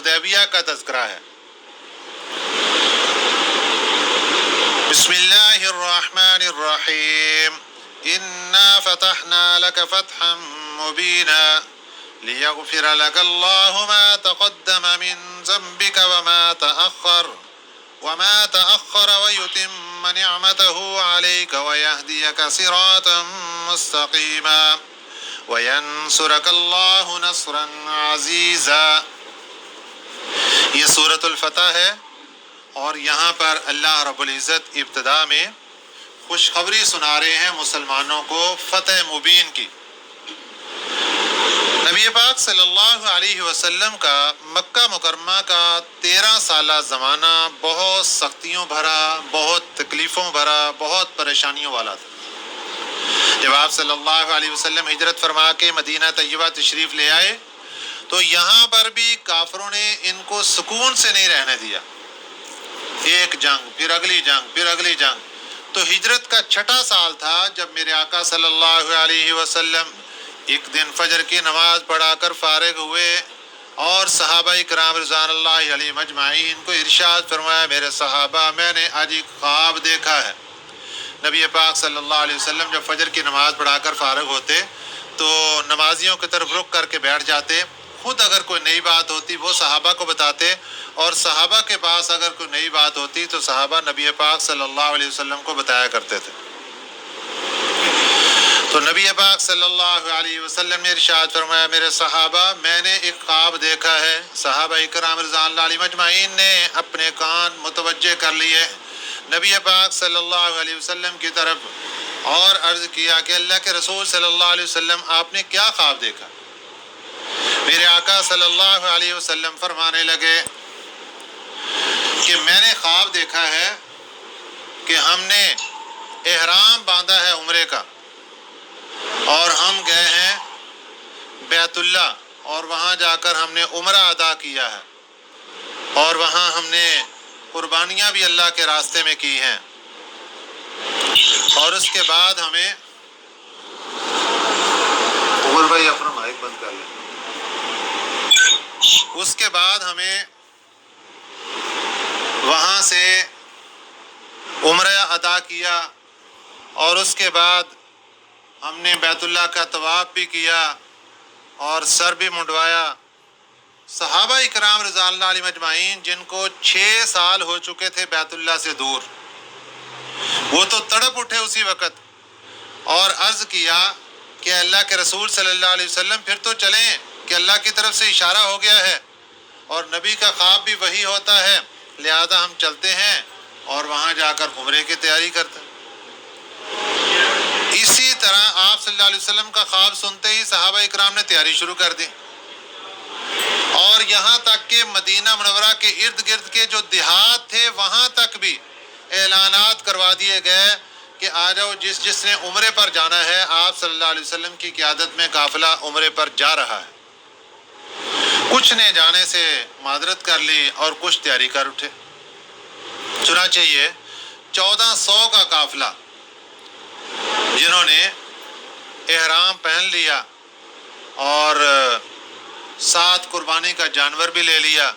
حدیبیہ کا تذکرہ ہے۔ بسم اللہ الرحمن الرحیم انا فتحنا لك فتحا مبینا لیغفر لك اللہ ما تقدم من ذنبك وما تأخر ويتم نعمته عليك ويهديك صراطا مستقيما وينصرك الله نصرا عزيزا۔ یہ سورۃ الفتح ہے، اور یہاں پر اللہ رب العزت ابتدا میں خوشخبری سنا رہے ہیں مسلمانوں کو فتح مبین کی۔ نبی پاک صلی اللہ علیہ وسلم کا مکہ مکرمہ کا 13 سالہ زمانہ بہت سختیوں بھرا، بہت تکلیفوں بھرا، بہت پریشانیوں والا تھا۔ جب آپ صلی اللہ علیہ وسلم ہجرت فرما کے مدینہ طیبہ تشریف لے آئے تو یہاں پر بھی کافروں نے ان کو سکون سے نہیں رہنے دیا۔ ایک جنگ، پھر اگلی جنگ، پھر اگلی جنگ۔ تو ہجرت کا 6واں سال تھا جب میرے آقا صلی اللہ علیہ وسلم ایک دن فجر کی نماز پڑھا کر فارغ ہوئے اور صحابہ کرام رضوان اللہ علیہم اجمعین کو ارشاد فرمایا، میرے صحابہ میں نے آج ایک خواب دیکھا ہے۔ نبی پاک صلی اللہ علیہ وسلم جب فجر کی نماز پڑھا کر فارغ ہوتے تو نمازیوں کی طرف رخ کر کے بیٹھ جاتے، خود اگر کوئی نئی بات ہوتی وہ صحابہ کو بتاتے، اور صحابہ کے پاس اگر کوئی نئی بات ہوتی تو صحابہ نبی پاک صلی اللہ علیہ وسلم کو بتایا کرتے تھے۔ تو نبی پاک صلی اللہ علیہ وسلم نے ارشاد فرمایا، میرے صحابہ میں نے ایک خواب دیکھا ہے۔ صحابہ کرام رضوان اللہ علیہم اجمعین نے اپنے کان متوجہ کر لیے نبی پاک صلی اللہ علیہ وسلم کی طرف اور عرض کیا کہ اللہ کے رسول صلی اللہ علیہ وسلم آپ نے کیا خواب دیکھا؟ میرے آقا صلی اللہ علیہ وسلم فرمانے لگے کہ میں نے خواب دیکھا ہے کہ ہم نے احرام باندھا ہے عمرے کا، اور ہم گئے ہیں بیت اللہ، اور وہاں جا کر ہم نے عمرہ ادا کیا ہے، اور وہاں ہم نے قربانیاں بھی اللہ کے راستے میں کی ہیں، اور اس کے بعد ہمیں عمر بھائی اپنا مائک بند کر لیں، اس کے بعد ہمیں وہاں سے عمرہ ادا کیا، اور اس کے بعد ہم نے بیت اللہ کا طواف بھی کیا اور سر بھی منڈوایا۔ صحابہ اکرام رضوان اللہ علیہم اجمعین جن کو 6 سال ہو چکے تھے بیت اللہ سے دور، وہ تو تڑپ اٹھے اسی وقت اور عرض کیا کہ اللہ کے رسول صلی اللہ علیہ وسلم پھر تو چلیں کہ اللہ کی طرف سے اشارہ ہو گیا ہے اور نبی کا خواب بھی وہی ہوتا ہے، لہذا ہم چلتے ہیں اور وہاں جا کر عمرے کی تیاری کرتے ہیں۔ اسی طرح آپ صلی اللہ علیہ وسلم کا خواب سنتے ہی صحابہ اکرام نے تیاری شروع کر دی، اور یہاں تک کہ مدینہ منورہ کے ارد گرد کے جو دیہات تھے وہاں تک بھی اعلانات کروا دیے گئے کہ آ جاؤ، جس نے عمرے پر جانا ہے، آپ صلی اللہ علیہ وسلم کی قیادت میں قافلہ عمرے پر جا رہا ہے۔ کچھ نے جانے سے معذرت کر لی اور کچھ تیاری کر اٹھے۔ چنانچہ یہ 1400 کا قافلہ جنہوں نے احرام پہن لیا اور ساتھ قربانی کا جانور بھی لے لیا،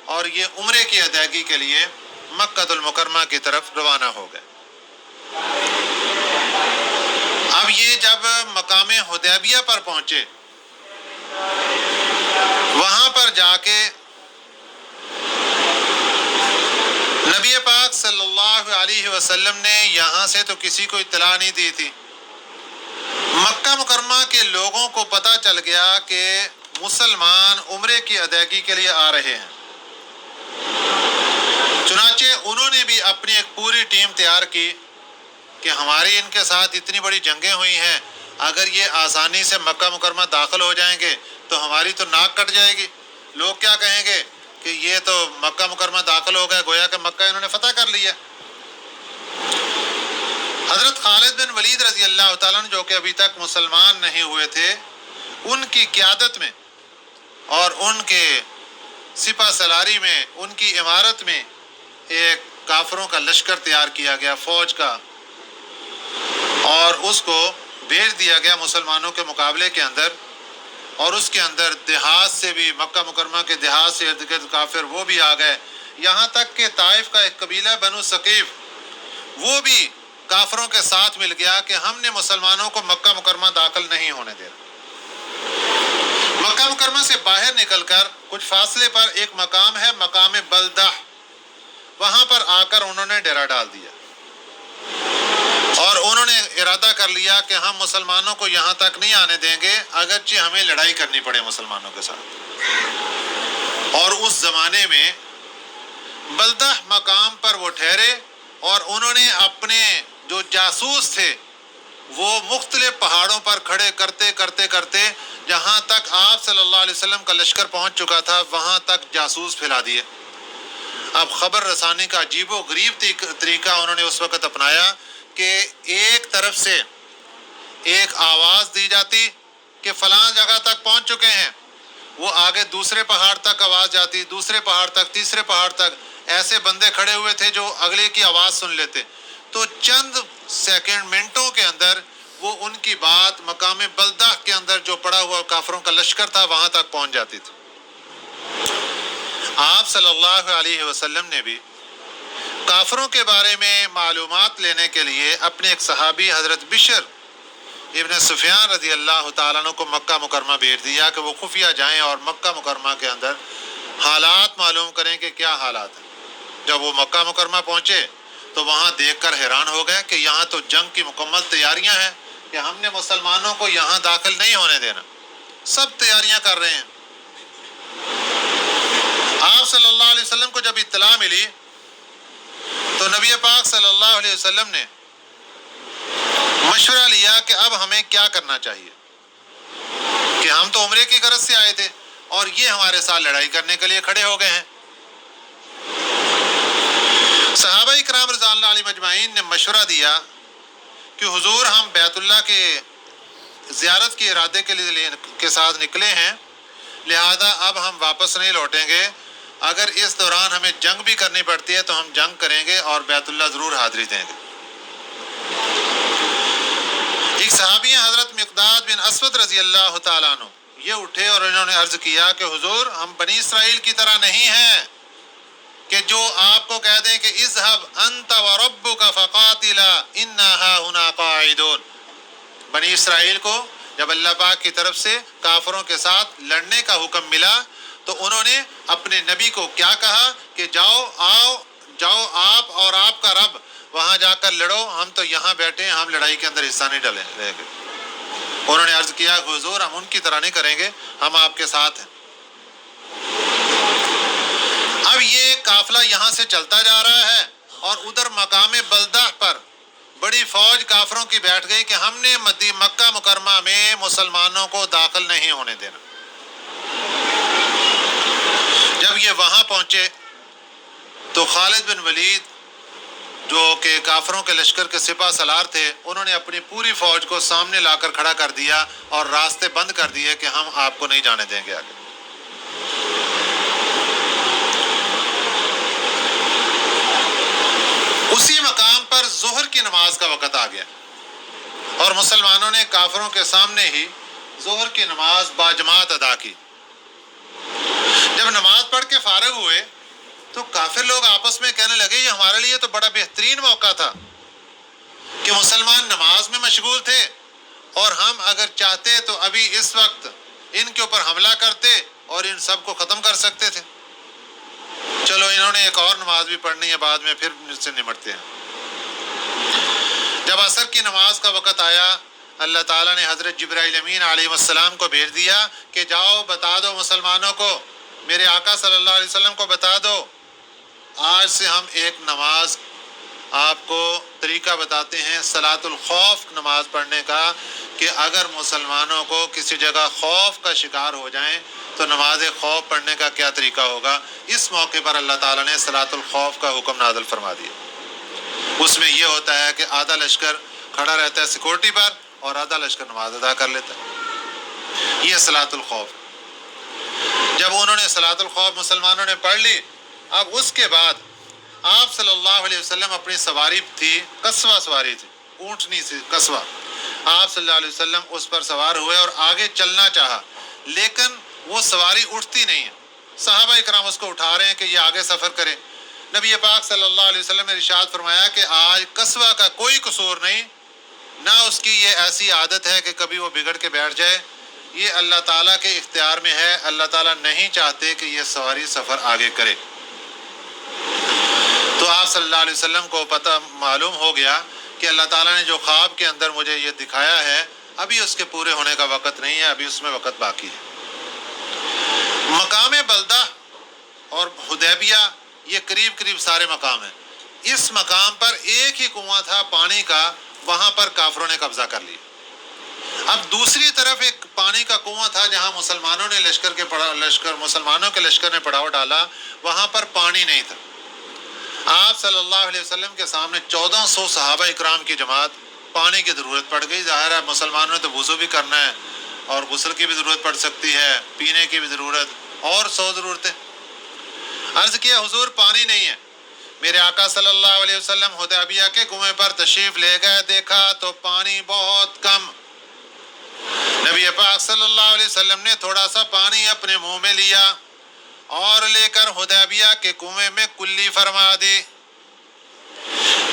اور یہ عمرے کی ادائیگی کے لیے مکہ المکرمہ کی طرف روانہ ہو گئے۔ اب یہ جب مقام حدیبیہ پر پہنچے، وہاں پر جا کے نبی پاک صلی اللہ علیہ وسلم نے یہاں سے تو کسی کو اطلاع نہیں دی تھی۔ مکہ مکرمہ کے لوگوں کو پتہ چل گیا کہ مسلمان عمرے کی ادائیگی کے لیے آ رہے ہیں، چنانچہ انہوں نے بھی اپنی ایک پوری ٹیم تیار کی کہ ہماری ان کے ساتھ اتنی بڑی جنگیں ہوئی ہیں، اگر یہ آسانی سے مکہ مکرمہ داخل ہو جائیں گے تو ہماری تو ناک کٹ جائے گی، لوگ کیا کہیں گے کہ یہ تو مکہ مکرمہ داخل ہو گئے، گویا کہ مکہ انہوں نے فتح کر لیا۔ حضرت خالد بن ولید رضی اللہ تعالیٰ عنہ جو کہ ابھی تک مسلمان نہیں ہوئے تھے، ان کی قیادت میں اور ان کے سپہ سالاری میں، ان کی عمارت میں ایک کافروں کا لشکر تیار کیا گیا، فوج کا، اور اس کو بھیج دیا گیا مسلمانوں کے مقابلے کے اندر اور اس کے اندر دیہات سے بھی، مکہ مکرمہ کے دیہات سے ارد گرد کافر وہ بھی آ گئے، یہاں تک کہ طائف کا ایک قبیلہ بنو ثقیف وہ بھی کافروں کے ساتھ مل گیا کہ ہم نے مسلمانوں کو مکہ مکرمہ داخل نہیں ہونے دیا۔ مکہ مکرمہ سے باہر نکل کر کچھ فاصلے پر ایک مقام ہے، مقام بلدہ، وہاں پر آ کر انہوں نے ڈیرا ڈال دیا اور انہوں نے ارادہ کر لیا کہ ہم مسلمانوں کو یہاں تک نہیں آنے دیں گے اگرچہ ہمیں لڑائی کرنی پڑے مسلمانوں کے ساتھ۔ اور اس زمانے میں بلدہ مقام پر وہ ٹھہرے اور انہوں نے اپنے جو جاسوس تھے وہ مختلف پہاڑوں پر کھڑے کرتے کرتے کرتے جہاں تک آپ صلی اللہ علیہ وسلم کا لشکر پہنچ چکا تھا وہاں تک جاسوس پھیلا دیے۔ اب خبر رسانی کا عجیب و غریب طریقہ انہوں نے اس وقت اپنایا کہ ایک طرف سے ایک آواز دی جاتی کہ فلاں جگہ تک پہنچ چکے ہیں، وہ آگے دوسرے پہاڑ تک آواز جاتی، دوسرے پہاڑ تک، تیسرے پہاڑ تک، ایسے بندے کھڑے ہوئے تھے جو اگلے کی آواز سن لیتے، تو چند سیکنڈ منٹوں کے اندر وہ ان کی بات مقام بلدہ کے اندر جو پڑا ہوا کافروں کا لشکر تھا وہاں تک پہنچ جاتی تھی۔ آپ صلی اللہ علیہ وسلم نے بھی کافروں کے بارے میں معلومات لینے کے لیے اپنے ایک صحابی حضرت بشر ابن سفیان رضی اللہ تعالیٰ عنہ کو مکہ مکرمہ بھیج دیا کہ وہ خفیہ جائیں اور مکہ مکرمہ کے اندر حالات معلوم کریں کہ کیا حالات ہیں۔ جب وہ مکہ مکرمہ پہنچے تو وہاں دیکھ کر حیران ہو گئے کہ یہاں تو جنگ کی مکمل تیاریاں ہیں کہ ہم نے مسلمانوں کو یہاں داخل نہیں ہونے دینا، سب تیاریاں کر رہے ہیں۔ آپ صلی اللہ علیہ وسلم کو جب اطلاع ملی تو نبی پاک صلی اللہ علیہ وسلم نے مشورہ لیا کہ اب ہمیں کیا کرنا چاہیے، کہ ہم تو عمرے کی غرض سے آئے تھے اور یہ ہمارے ساتھ لڑائی کرنے کے لیے کھڑے ہو گئے ہیں۔ صحابہ اکرام رضی اللہ علیہم اجمعین نے مشورہ دیا کہ حضور ہم بیت اللہ کے زیارت کے ارادے کے ساتھ نکلے ہیں، لہذا اب ہم واپس نہیں لوٹیں گے، اگر اس دوران ہمیں جنگ بھی کرنی پڑتی ہے تو ہم جنگ کریں گے اور بیت اللہ ضرور حاضری دیں گے۔ ایک صحابی حضرت مقداد بن اسود رضی اللہ تعالیٰ عنہ یہ اٹھے اور انہوں نے عرض کیا کہ حضور ہم بنی اسرائیل کی طرح نہیں ہیں کہ جو آپ کو کہہ دیں کہ اذهب انت وربك فقاتلا انا هاهنا قاعدون۔ بنی اسرائیل کو جب اللہ پاک کی طرف سے کافروں کے ساتھ لڑنے کا حکم ملا تو انہوں نے اپنے نبی کو کیا کہا کہ جاؤ آپ اور آپ کا رب وہاں جا کر لڑو، ہم تو یہاں بیٹھے ہیں، ہم لڑائی کے اندر حصہ نہیں ڈلیں گے۔ انہوں نے عرض کیا کہ حضور ہم ان کی طرح نہیں کریں گے، ہم آپ کے ساتھ ہیں۔ اب یہ قافلہ یہاں سے چلتا جا رہا ہے اور ادھر مقام بلدہ پر بڑی فوج کافروں کی بیٹھ گئی کہ ہم نے مکہ مکرمہ میں مسلمانوں کو داخل نہیں ہونے دینا۔ جب یہ وہاں پہنچے تو خالد بن ولید جو کہ کافروں کے لشکر کے سپہ سالار تھے انہوں نے اپنی پوری فوج کو سامنے لا کر کھڑا کر دیا اور راستے بند کر دیے کہ ہم آپ کو نہیں جانے دیں گے آگے۔ اسی مقام پر ظہر کی نماز کا وقت آ گیا اور مسلمانوں نے کافروں کے سامنے ہی ظہر کی نماز باجماعت ادا کی۔ جب نماز پڑھ کے فارغ ہوئے تو کافر لوگ آپس میں کہنے لگے یہ ہمارے لیے تو بڑا بہترین موقع تھا کہ مسلمان نماز میں مشغول تھے اور ہم اگر چاہتے تو ابھی اس وقت ان کے اوپر حملہ کرتے اور ان سب کو ختم کر سکتے تھے۔ چلو انہوں نے ایک اور نماز بھی پڑھنی ہے، بعد میں پھر اس سے نمٹتے ہیں۔ جب عصر کی نماز کا وقت آیا اللہ تعالیٰ نے حضرت جبرائیل امین علیہ السلام کو بھیج دیا کہ جاؤ بتا دو مسلمانوں کو، میرے آقا صلی اللہ علیہ وسلم کو بتا دو، آج سے ہم ایک نماز آپ کو طریقہ بتاتے ہیں صلاۃ الخوف نماز پڑھنے کا، کہ اگر مسلمانوں کو کسی جگہ خوف کا شکار ہو جائیں تو نماز خوف پڑھنے کا کیا طریقہ ہوگا۔ اس موقع پر اللہ تعالیٰ نے صلاۃ الخوف کا حکم نازل فرما دیا۔ اس میں یہ ہوتا ہے کہ آدھا لشکر کھڑا رہتا ہے سیکورٹی پر اور آدھا لشکر نماز ادا کر لیتا ہے، یہ صلاۃ الخوف۔ جب انہوں نے صلاۃ الخوف مسلمانوں نے پڑھ لی، اب اس کے بعد آپ صلی اللہ علیہ وسلم اپنی سواری تھی، قصوہ سواری تھی، اونٹنی سے قصوہ، آپ صلی اللہ علیہ وسلم اس پر سوار ہوئے اور آگے چلنا چاہا، لیکن وہ سواری اٹھتی نہیں ہے. صحابہ اکرام اس کو اٹھا رہے ہیں کہ یہ آگے سفر کرے. نبی پاک صلی اللہ علیہ وسلم نے ارشاد فرمایا کہ آج قصوہ کا کوئی قصور نہیں، نہ اس کی یہ ایسی عادت ہے کہ کبھی وہ بگڑ کے بیٹھ جائے. یہ اللہ تعالیٰ کے اختیار میں ہے. اللہ تعالیٰ نہیں چاہتے کہ یہ سواری سفر آگے کرے. تو آپ صلی اللہ علیہ وسلم کو پتہ معلوم ہو گیا کہ اللہ تعالیٰ نے جو خواب کے اندر مجھے یہ دکھایا ہے ابھی اس کے پورے ہونے کا وقت نہیں ہے، ابھی اس میں وقت باقی ہے. مقام بلدہ اور حدیبیہ یہ قریب قریب سارے مقام ہیں. اس مقام پر ایک ہی کنواں تھا پانی کا، وہاں پر کافروں نے قبضہ کر لیا. اب دوسری طرف ایک پانی کا کنواں تھا جہاں مسلمانوں نے مسلمانوں کے لشکر نے پڑاؤ ڈالا، وہاں پر پانی نہیں تھا. آپ صلی اللہ علیہ وسلم کے سامنے 1400 صحابہ اکرام کی جماعت، پانی کی ضرورت پڑ گئی. ظاہر ہے مسلمانوں نے تو وضو بھی کرنا ہے اور غسل کی بھی ضرورت پڑ سکتی ہے، پینے کی بھی ضرورت، اور 100 ضرورتیں. عرض کیا حضور پانی نہیں ہے. میرے آقا صلی اللہ علیہ وسلم حدیبیہ کے کنویں پر تشریف لے گئے، دیکھا تو پانی بہت کم. نبی پاک صلی اللہ علیہ وسلم نے تھوڑا سا پانی اپنے منہ میں لیا اور لے کر حدیبیہ کے کنویں میں کلی فرما دی.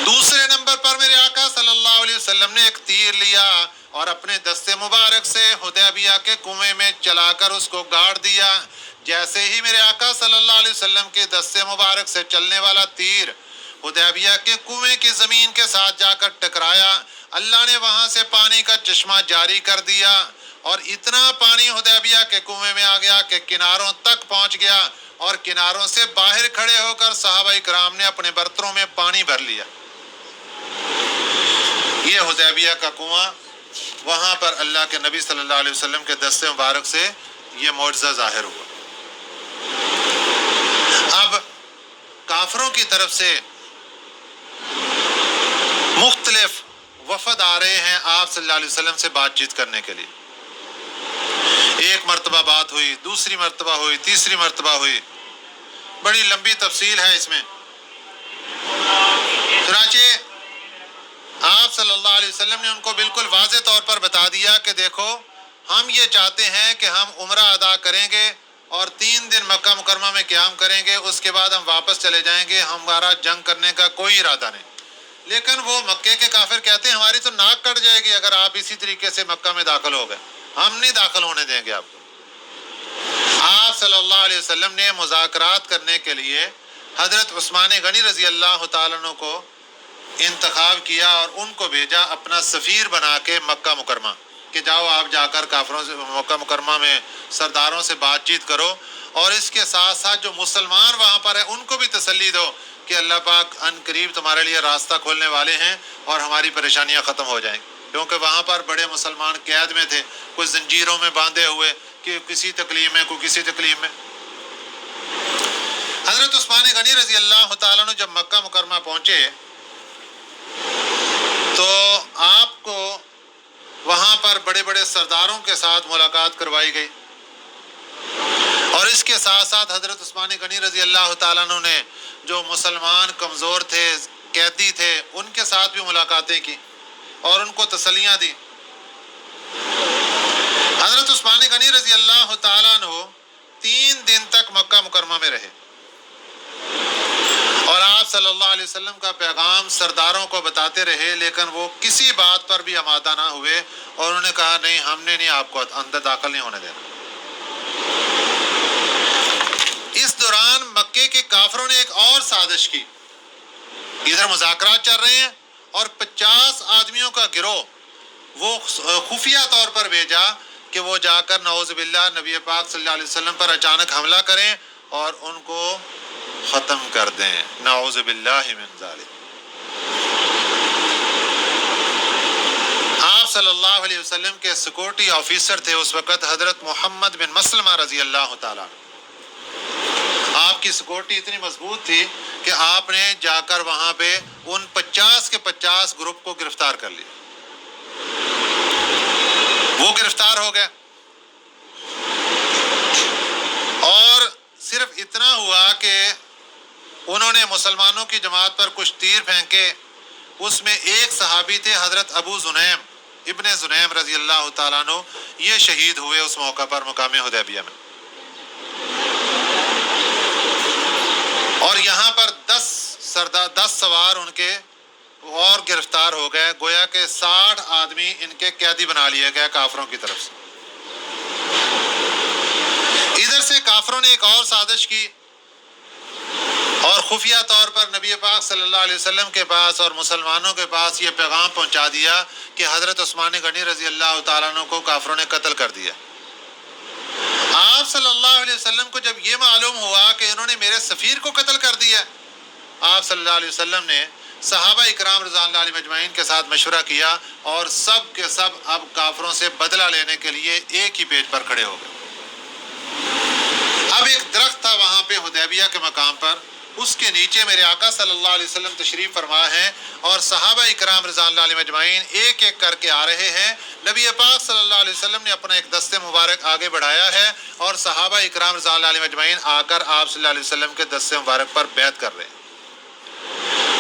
دوسرے نمبر پر میرے آقا صلی اللہ علیہ وسلم نے ایک تیر لیا اور اپنے دست مبارک سے حدیبیہ کے کنویں میں چلا کر اس کو گاڑ دیا. جیسے ہی میرے آقا صلی اللہ علیہ وسلم کے دست مبارک سے چلنے والا تیر حدیبیہ کے کنویں کی زمین کے ساتھ جا کر ٹکرایا، اللہ نے وہاں سے پانی کا چشمہ جاری کر دیا اور اتنا پانی حدیبیہ کے کنویں میں آ گیا کہ کناروں تک پہنچ گیا اور کناروں سے باہر کھڑے ہو کر صحابہ اکرام نے اپنے برتنوں میں پانی بھر لیا. یہ حدیبیہ کا کنواں، وہاں پر اللہ کے نبی صلی اللہ علیہ وسلم کے دست مبارک سے یہ معجزہ ظاہر ہوا. اب کافروں کی طرف سے مختلف وفد آ رہے ہیں آپ صلی اللہ علیہ وسلم سے بات چیت کرنے کے لیے. ایک مرتبہ بات ہوئی، دوسری مرتبہ ہوئی، تیسری مرتبہ ہوئی، بڑی لمبی تفصیل ہے اس میں. چنانچہ آپ صلی اللہ علیہ وسلم نے ان کو بالکل واضح طور پر بتا دیا کہ دیکھو ہم یہ چاہتے ہیں کہ ہم عمرہ ادا کریں گے اور 3 دن مکہ مکرمہ میں قیام کریں گے، اس کے بعد ہم واپس چلے جائیں گے، ہمارا جنگ کرنے کا کوئی ارادہ نہیں. لیکن وہ مکے کے کافر کہتے ہیں ہماری تو ناک کٹ جائے گی اگر آپ اسی طریقے سے مکہ میں داخل ہو گئے، ہم نہیں داخل ہونے دیں گے آپ کو. آپ صلی اللہ علیہ وسلم نے مذاکرات کرنے کے لیے حضرت عثمان غنی رضی اللہ تعالیٰ عنہ کو انتخاب کیا اور ان کو بھیجا اپنا سفیر بنا کے مکہ مکرمہ کہ جاؤ آپ جا کر کافروں سے مکہ مکرمہ میں سرداروں سے بات چیت کرو اور اس کے ساتھ ساتھ جو مسلمان وہاں پر ہیں ان کو بھی تسلی دو کہ اللہ پاک ان قریب تمہارے لیے راستہ کھولنے والے ہیں اور ہماری پریشانیاں ختم ہو جائیں. کیونکہ وہاں پر بڑے مسلمان قید میں تھے، کچھ زنجیروں میں باندھے ہوئے کہ کسی تکلیف میں کوئی کسی تکلیف میں. حضرت عثمان غنی رضی اللہ تعالیٰ نے جب مکہ مکرمہ پہنچے تو آپ کو وہاں پر بڑے بڑے سرداروں کے ساتھ ملاقات کروائی گئی اور اس کے ساتھ ساتھ حضرت عثمان غنی رضی اللہ تعالیٰ عنہ نے جو مسلمان کمزور تھے، قیدی تھے، ان کے ساتھ بھی ملاقاتیں کی اور ان کو تسلیاں دی. حضرت عثمان غنی رضی اللہ تعالیٰ عنہ 3 دن تک مکہ مکرمہ میں رہے اور آپ صلی اللہ علیہ وسلم کا پیغام سرداروں کو بتاتے رہے، لیکن وہ کسی بات پر بھی آمادہ نہ ہوئے اور انہوں نے کہا نہیں ہم نے نہیں آپ کو اندر داخل نہیں ہونے دینا. اس دوران مکے کے کافروں نے ایک اور سازش کی. ادھر مذاکرات چل رہے ہیں اور 50 آدمیوں کا گروہ وہ خفیہ طور پر بھیجا کہ وہ جا کر نعوذ باللہ نبی پاک صلی اللہ علیہ وسلم پر اچانک حملہ کریں اور ان کو ختم کر دیں. نعوذ باللہ من ذالک. آپ صلی اللہ علیہ وسلم کے سیکورٹی آفیسر تھے اس وقت حضرت محمد بن مسلمہ رضی اللہ تعالیٰ. آپ کی سیکورٹی اتنی مضبوط تھی کہ آپ نے جا کر وہاں پہ ان 50 کے 50 گروپ کو گرفتار کر لیا. وہ گرفتار ہو گئے اور صرف اتنا ہوا کہ انہوں نے مسلمانوں کی جماعت پر کچھ تیر پھینکے. اس میں ایک صحابی تھے حضرت ابو زنیم، ابن زنیم رضی اللہ تعالیٰ عنہ یہ شہید ہوئے اس موقع پر مقام حدیبیہ میں، اور یہاں پر 10 سوار ان کے اور گرفتار ہو گئے، گویا کہ 60 آدمی ان کے قیدی بنا لیے گئے کافروں کی طرف سے۔ ادھر سے کافروں نے ایک اور سازش کی اور خفیہ طور پر نبی پاک صلی اللہ علیہ وسلم کے پاس اور مسلمانوں کے پاس یہ پیغام پہنچا دیا کہ حضرت عثمان غنی رضی اللہ تعالیٰ عنہ کو کافروں نے قتل کر دیا۔ آپ صلی اللہ علیہ وسلم کو جب یہ معلوم ہوا کہ انہوں نے میرے سفیر کو قتل کر دیا، آپ صلی اللہ علیہ وسلم نے صحابہ اکرام رضوان اللہ علیہم اجمعین کے ساتھ مشورہ کیا اور سب کے سب اب کافروں سے بدلہ لینے کے لیے ایک ہی پیج پر کھڑے ہو گئے۔ اب ایک درخت تھا وہاں پہ حدیبیہ کے مقام پر، اس کے نیچے میرے آقا صلی اللہ علیہ وسلم تشریف فرما ہے اور صحابہ اکرام رضوان اللہ علیہم اجمعین ایک ایک کر کے آ رہے ہیں۔ نبی پاک صلی اللہ علیہ وسلم نے اپنا ایک دستے مبارک آگے بڑھایا ہے اور صحابہ اکرام رضوان اللہ علیہم اجمعین آ کر آپ صلی اللہ علیہ وسلم کے دستے مبارک پر بیعت کر رہے ہیں۔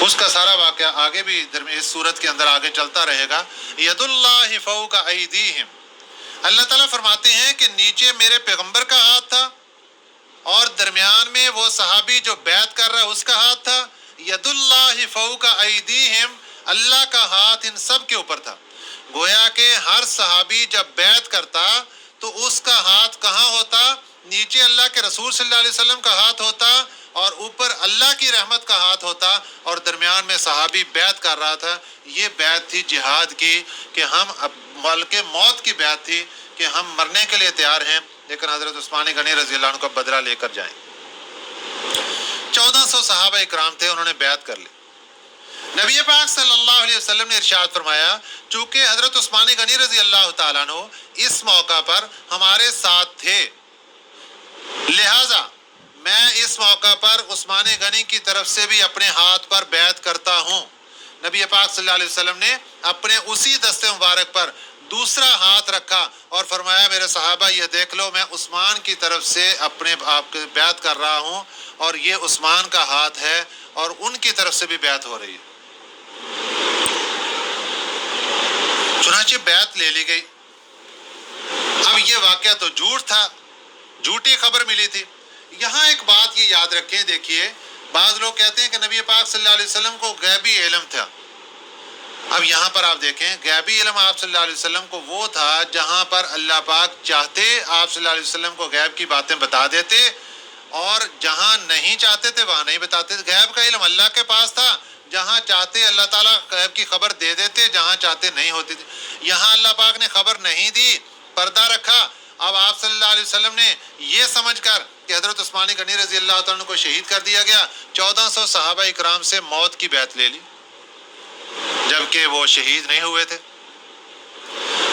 اس کا سارا واقعہ آگے بھی اس صورت کے اندر آگے چلتا رہے گا۔ ید اللہ فوق ایدیہم، اللہ تعالیٰ فرماتے ہیں کہ نیچے میرے پیغمبر کا ہاتھ تھا اور درمیان میں وہ صحابی جو بیعت کر رہا ہے اس کا ہاتھ تھا۔ ید اللہ فوق ایدیہم، اللہ کا ہاتھ ان سب کے اوپر تھا۔ گویا کہ ہر صحابی جب بیعت کرتا تو اس کا ہاتھ کہاں ہوتا؟ نیچے اللہ کے رسول صلی اللہ علیہ وسلم کا ہاتھ ہوتا اور اوپر اللہ کی رحمت کا ہاتھ ہوتا اور درمیان میں صحابی بیعت کر رہا تھا۔ یہ بیعت تھی جہاد کی کہ ہم بلکہ موت کی بیعت تھی کہ ہم مرنے کے لیے تیار ہیں لیکن حضرت عثمان غنی رضی اللہ عنہ کا بدلہ لے کر جائیں۔ 1400 صحابہ اکرام تھے، انہوں نے بیعت کر لی۔ نبی پاک صلی اللہ علیہ وسلم نے ارشاد فرمایا چونکہ حضرت عثمان غنی رضی اللہ تعالیٰ عنہ اس موقع پر ہمارے ساتھ تھے، لہٰذا میں اس موقع پر عثمان غنی کی طرف سے بھی اپنے ہاتھ پر بیعت کرتا ہوں۔ نبی پاک صلی اللہ علیہ وسلم نے اپنے اسی دستے مبارک پر دوسرا ہاتھ رکھا اور فرمایا میرے صحابہ یہ دیکھ لو، میں عثمان کی طرف سے اپنے آپ کے بیعت کر رہا ہوں اور یہ عثمان کا ہاتھ ہے اور ان کی طرف سے بھی بیعت ہو رہی ہے۔ چنانچہ بیعت لے لی گئی۔ اب یہ واقعہ تو جھوٹ تھا، جھوٹی خبر ملی تھی۔ یہاں ایک بات یہ یاد رکھیں، دیکھیے بعض لوگ کہتے ہیں کہ نبی پاک صلی اللہ علیہ وسلم کو غیبی علم تھا۔ اب یہاں پر آپ دیکھیں غیبی علم آپ صلی اللہ علیہ وسلم کو وہ تھا جہاں پر اللہ پاک چاہتے آپ صلی اللہ علیہ وسلم کو غیب کی باتیں بتا دیتے اور جہاں نہیں چاہتے تھے وہاں نہیں بتاتے۔ غیب کا علم اللہ کے پاس تھا، جہاں چاہتے اللہ تعالیٰ غیب کی خبر دے دیتے، جہاں چاہتے نہیں ہوتی تھی۔ یہاں اللہ پاک نے خبر نہیں دی، پردہ رکھا۔ اب آپ صلی اللہ علیہ وسلم نے یہ سمجھ کر کہ حضرت عثمان غنی رضی اللہ تعالیٰ عنہ کو شہید کر دیا گیا، 1400 صحابہ اکرام سے موت کی بیعت لے لی جبکہ وہ شہید نہیں ہوئے تھے۔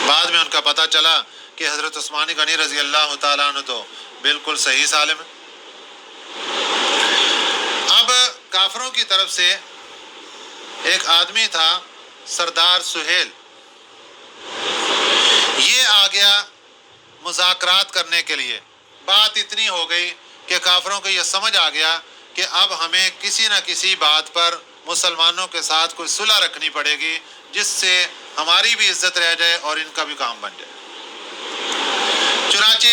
بعد میں ان کا پتہ چلا کہ حضرت عثمان غنی رضی اللہ تعالیٰ عنہ تو بالکل صحیح سالم ہے۔ اب کافروں کی طرف سے ایک آدمی تھا سردار سہیل، یہ آ گیا مذاکرات کرنے کے لیے۔ بات اتنی ہو گئی کہ کافروں کو یہ سمجھ آ گیا کہ اب ہمیں کسی نہ کسی بات پر مسلمانوں کے ساتھ کوئی صلح رکھنی پڑے گی جس سے ہماری بھی عزت رہ جائے اور ان کا بھی کام بن جائے۔ چنانچہ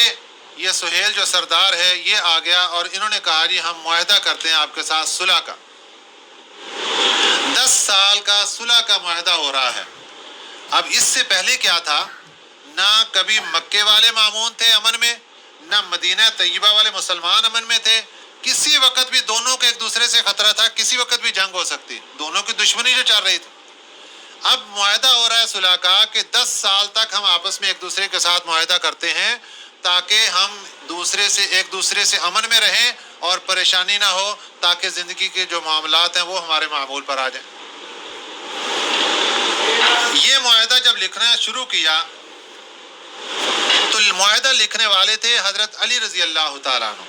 یہ سہیل جو سردار ہے یہ آ گیا اور انہوں نے کہا جی ہم معاہدہ کرتے ہیں آپ کے ساتھ صلح کا۔ 10 سال کا صلح کا معاہدہ ہو رہا ہے۔ اب اس سے پہلے کیا تھا، نہ کبھی مکے والے مامون تھے امن میں، نہ مدینہ طیبہ والے مسلمان امن میں تھے۔ کسی وقت بھی دونوں کے ایک دوسرے سے خطرہ تھا، کسی وقت بھی جنگ ہو سکتی، دونوں کی دشمنی جو چل رہی تھی۔ اب معاہدہ ہو رہا ہے صلح کا کہ 10 سال تک ہم آپس میں ایک دوسرے کے ساتھ معاہدہ کرتے ہیں تاکہ ہم ایک دوسرے سے امن میں رہیں اور پریشانی نہ ہو، تاکہ زندگی کے جو معاملات ہیں وہ ہمارے معمول پر آ جائیں۔ یہ معاہدہ جب لکھنا شروع کیا تو معاہدہ لکھنے والے تھے حضرت علی رضی اللہ تعالیٰ عنہ،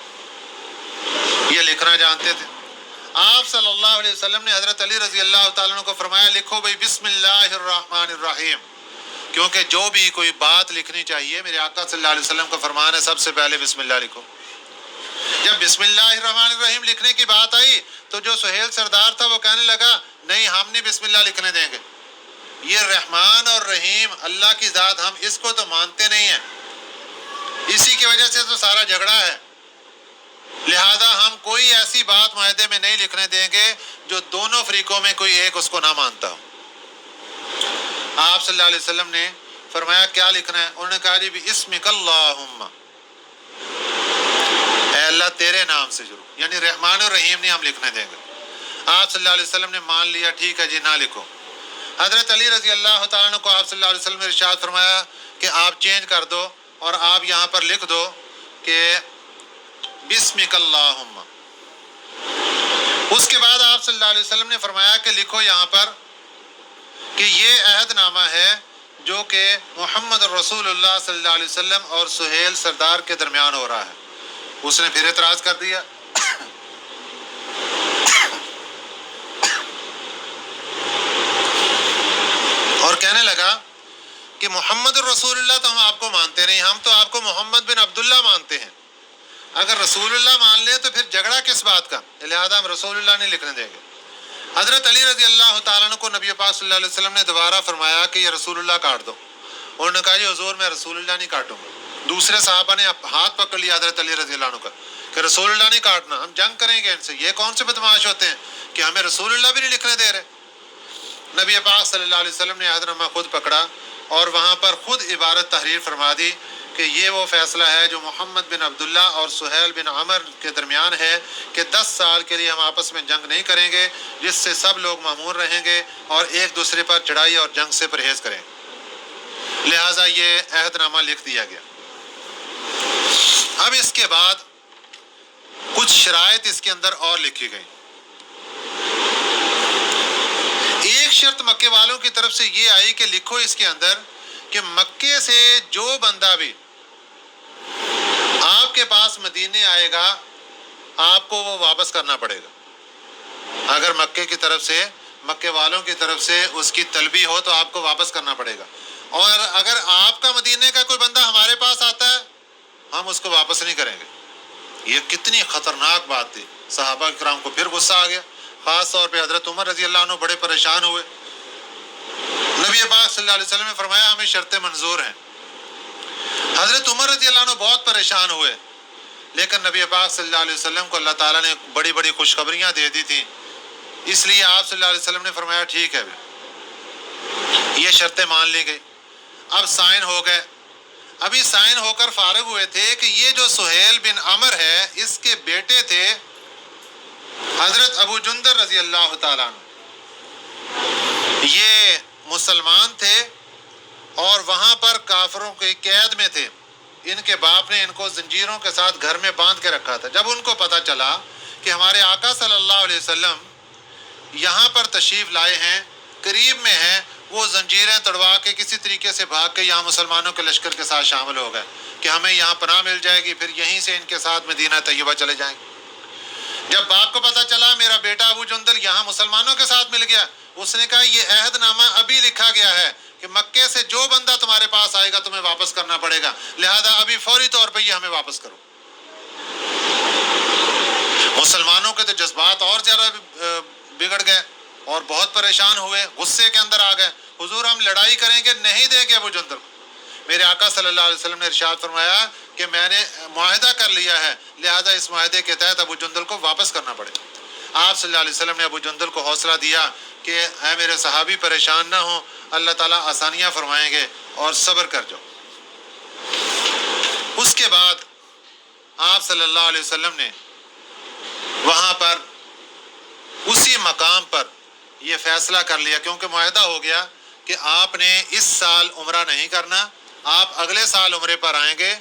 یہ لکھنا جانتے تھے۔ آپ صلی اللہ علیہ وسلم نے حضرت علی رضی اللہ تعالیٰ عنہ کو فرمایا لکھو بھائی بسم اللہ الرحمن الرحیم، کیونکہ جو بھی کوئی بات لکھنی چاہیے میرے آقا صلی اللہ علیہ وسلم کا فرمان ہے سب سے پہلے بسم اللہ لکھو۔ جب بسم اللہ الرحمن الرحیم لکھنے کی بات آئی تو جو سہیل سردار تھا وہ کہنے لگا نہیں ہم نہیں بسم اللہ لکھنے دیں گے۔ یہ رحمان اور رحیم اللہ کی ذات، ہم اس کو تو مانتے نہیں ہیں، اسی کی وجہ سے تو سارا جھگڑا ہے۔ لہذا ہم کوئی ایسی بات معاہدے میں نہیں لکھنے دیں گے جو دونوں فریقوں میں کوئی ایک اس کو نہ مانتا ہو۔ آپ صلی اللہ علیہ وسلم نے فرمایا کیا لکھنا ہے؟ انہوں نے کہا جی بِاسْمِكَ اللہم، اے اللہ تیرے نام سے شروع، یعنی رحمان اور رحیم نہیں ہم لکھنے دیں گے۔ آپ صلی اللہ علیہ وسلم نے مان لیا، ٹھیک ہے جی نہ لکھو۔ حضرت علی رضی اللہ تعالیٰ عنہ کو آپ صلی اللہ علیہ وسلم نے ارشاد فرمایا کہ آپ چینج کر دو اور آپ یہاں پر لکھ دو کہ بِاسْمِكَ اللہم۔ اس کے بعد آپ صلی اللہ علیہ وسلم نے فرمایا کہ لکھو یہاں پر کہ یہ عہد نامہ ہے جو کہ محمد رسول اللہ صلی اللہ علیہ وسلم اور سہیل سردار کے درمیان ہو رہا ہے۔ اس نے پھر اعتراض کر دیا، اور کہنے لگا کہ محمد رسول اللہ تو ہم آپ کو مانتے نہیں، ہم تو آپ کو محمد بن عبداللہ مانتے ہیں۔ اگر رسول اللہ مان لے تو پھر جھگڑا کس بات کا؟ لہذا ہم رسول اللہ نہیں لکھنے دیں گے۔ حضرت علی رضی اللہ تعالیٰ عنہ کو نبی پاک صلی اللہ علیہ وسلم نے دوبارہ فرمایا کہ یہ رسول اللہ کاٹ دو۔ انہوں نے کہا جی حضور میں رسول اللہ نہیں کاٹوں گا۔ دوسرے صحابہ نے ہاتھ پکڑ لیا حضرت علی رضی اللہ عنہ کا کہ رسول اللہ نہیں کاٹنا، ہم جنگ کریں گے ان سے، یہ کون سے بدمعاش ہوتے ہیں کہ ہمیں رسول اللہ بھی نہیں لکھنے دے رہے۔ نبی پاک صلی اللہ علیہ وسلم نے عہد نامہ خود پکڑا اور وہاں پر خود عبارت تحریر فرما دی کہ یہ وہ فیصلہ ہے جو محمد بن عبداللہ اور سہیل بن عمر کے درمیان ہے کہ 10 سال کے لیے ہم آپس میں جنگ نہیں کریں گے، جس سے سب لوگ معمور رہیں گے اور ایک دوسرے پر چڑھائی اور جنگ سے پرہیز کریں۔ لہٰذا یہ عہد نامہ لکھ دیا گیا۔ اب اس کے بعد کچھ شرائط اس کے اندر اور لکھی گئی۔ ایک شرط مکے والوں کی طرف سے یہ آئی کہ لکھو اس کے اندر کہ مکے سے جو بندہ بھی آپ کے پاس مدینے آئے گا آپ کو وہ واپس کرنا پڑے گا۔ اگر مکے کی طرف سے، مکے والوں کی طرف سے اس کی طلبی ہو تو آپ کو واپس کرنا پڑے گا، اور اگر آپ کا مدینے کا کوئی بندہ ہمارے پاس آتا ہے ہم اس کو واپس نہیں کریں گے۔ یہ کتنی خطرناک بات تھی۔ صحابہ کرام کو پھر غصہ آ گیا، خاص طور پہ حضرت عمر رضی اللہ عنہ بڑے پریشان ہوئے۔ نبی پاک صلی اللہ علیہ وسلم نے فرمایا ہمیں شرطیں منظور ہیں۔ حضرت عمر رضی اللہ عنہ بہت پریشان ہوئے، لیکن نبی پاک صلی اللہ علیہ وسلم کو اللہ تعالیٰ نے بڑی بڑی خوشخبریاں دے دی تھیں، اس لیے آپ صلی اللہ علیہ وسلم نے فرمایا ٹھیک ہے یہ شرطیں مان لی گئی۔ اب سائن ہو گئے۔ ابھی سائن ہو کر فارغ ہوئے تھے کہ یہ جو سہیل بن عمر ہے اس کے بیٹے تھے حضرت ابو جندر رضی اللہ تعالیٰ عنہ، یہ مسلمان تھے اور وہاں پر کافروں کی قید میں تھے۔ ان کے باپ نے ان کو زنجیروں کے ساتھ گھر میں باندھ کے رکھا تھا۔ جب ان کو پتہ چلا کہ ہمارے آقا صلی اللہ علیہ وسلم یہاں پر تشریف لائے ہیں، قریب میں ہیں، وہ زنجیریں تڑوا کے کسی طریقے سے بھاگ کے یہاں مسلمانوں کے لشکر کے ساتھ شامل ہو گئے کہ ہمیں یہاں پناہ مل جائے گی، پھر یہیں سے ان کے ساتھ مدینہ طیبہ چلے جائیں گے۔ جب باپ کو پتہ چلا میرا بیٹا ابو جندل یہاں مسلمانوں کے ساتھ مل گیا، اس نے کہا یہ عہد نامہ ابھی لکھا گیا ہے کہ مکے سے جو بندہ تمہارے پاس آئے گا تمہیں واپس کرنا پڑے گا، لہذا ابھی فوری طور پہ یہ ہمیں واپس کرو۔ مسلمانوں کے تو جذبات اور زیادہ بگڑ گئے اور بہت پریشان ہوئے، غصے کے اندر آ گئے، حضور ہم لڑائی کریں گے نہیں دیں گے ابو جندل کو۔ میرے آقا صلی اللہ علیہ وسلم نے ارشاد فرمایا کہ میں نے معاہدہ کر لیا ہے، لہذا اس معاہدے کے تحت ابو جندل کو واپس کرنا پڑے۔ آپ صلی اللہ علیہ وسلم نے ابو جندل کو حوصلہ دیا کہ اے میرے صحابی پریشان نہ ہوں، اللہ تعالیٰ آسانیاں فرمائیں گے اور صبر کر جاؤ۔ اس کے بعد آپ صلی اللہ علیہ وسلم نے وہاں پر اسی مقام پر یہ فیصلہ کر لیا، کیونکہ معاہدہ ہو گیا کہ آپ نے اس سال عمرہ نہیں کرنا، آپ اگلے سال عمرے پر آئیں گے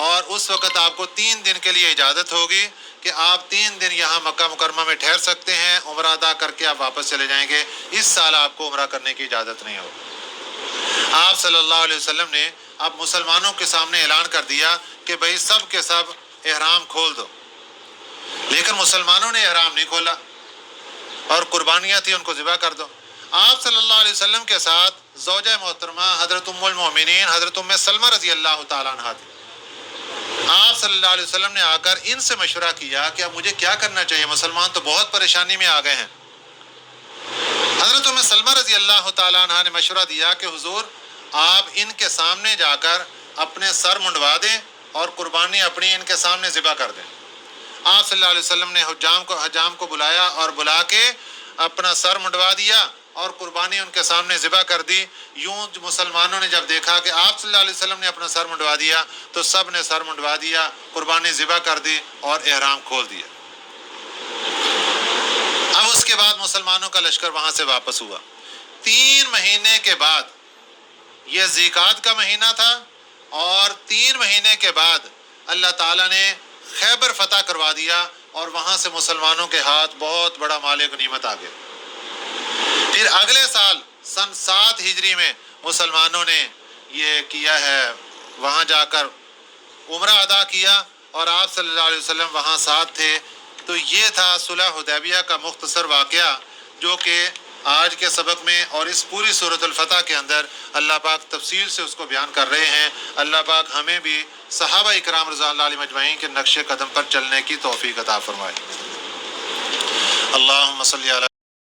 اور اس وقت آپ کو 3 دن کے لیے اجازت ہوگی کہ آپ 3 دن یہاں مکہ مکرمہ میں ٹھہر سکتے ہیں، عمرہ ادا کر کے آپ واپس چلے جائیں گے۔ اس سال آپ کو عمرہ کرنے کی اجازت نہیں ہوگی۔ آپ صلی اللہ علیہ وسلم نے اب مسلمانوں کے سامنے اعلان کر دیا کہ بھئی سب کے سب احرام کھول دو، لیکن مسلمانوں نے احرام نہیں کھولا اور قربانیاں تھیں ان کو ذبح کر دو۔ آپ صلی اللہ علیہ وسلم کے ساتھ زوجہ محترمہ حضرت ام المومنین حضرت ام سلمہ رضی اللہ تعالیٰ عنہ تھی۔ آپ صلی اللہ علیہ وسلم نے آ کر ان سے مشورہ کیا کہ اب مجھے کیا کرنا چاہیے، مسلمان تو بہت پریشانی میں آ گئے ہیں۔ حضرت ام سلمہ رضی اللہ تعالیٰ عنہ نے مشورہ دیا کہ حضور آپ ان کے سامنے جا کر اپنے سر منڈوا دیں اور قربانی اپنی ان کے سامنے ذبح کر دیں۔ آپ صلی اللہ علیہ وسلم نے حجام کو بلایا اور بلا کے اپنا سر منڈوا دیا اور قربانی ان کے سامنے ذبح کر دی۔ یوں مسلمانوں نے جب دیکھا کہ آپ صلی اللہ علیہ وسلم نے اپنا سر منڈوا دیا تو سب نے سر منڈوا دیا، قربانی ذبح کر دی اور احرام کھول دیا۔ اب اس کے بعد مسلمانوں کا لشکر وہاں سے واپس ہوا۔ 3 مہینے کے بعد، یہ ذیقعد کا مہینہ تھا، اور 3 مہینے کے بعد اللہ تعالیٰ نے خیبر فتح کروا دیا اور وہاں سے مسلمانوں کے ہاتھ بہت بڑا مال غنیمت آ گیا۔ پھر اگلے سال سن 7 ہجری میں مسلمانوں نے یہ کیا ہے، وہاں جا کر عمرہ ادا کیا اور آپ صلی اللہ علیہ وسلم وہاں ساتھ تھے۔ تو یہ تھا صلح حدیبیہ کا مختصر واقعہ، جو کہ آج کے سبق میں اور اس پوری سورۃ الفتح کے اندر اللہ پاک تفصیل سے اس کو بیان کر رہے ہیں۔ اللہ پاک ہمیں بھی صحابہ اکرام رضوان اللہ علیہم اجمعین کے نقش قدم پر چلنے کی توفیق عطا فرمائے۔ اللہم صلی علی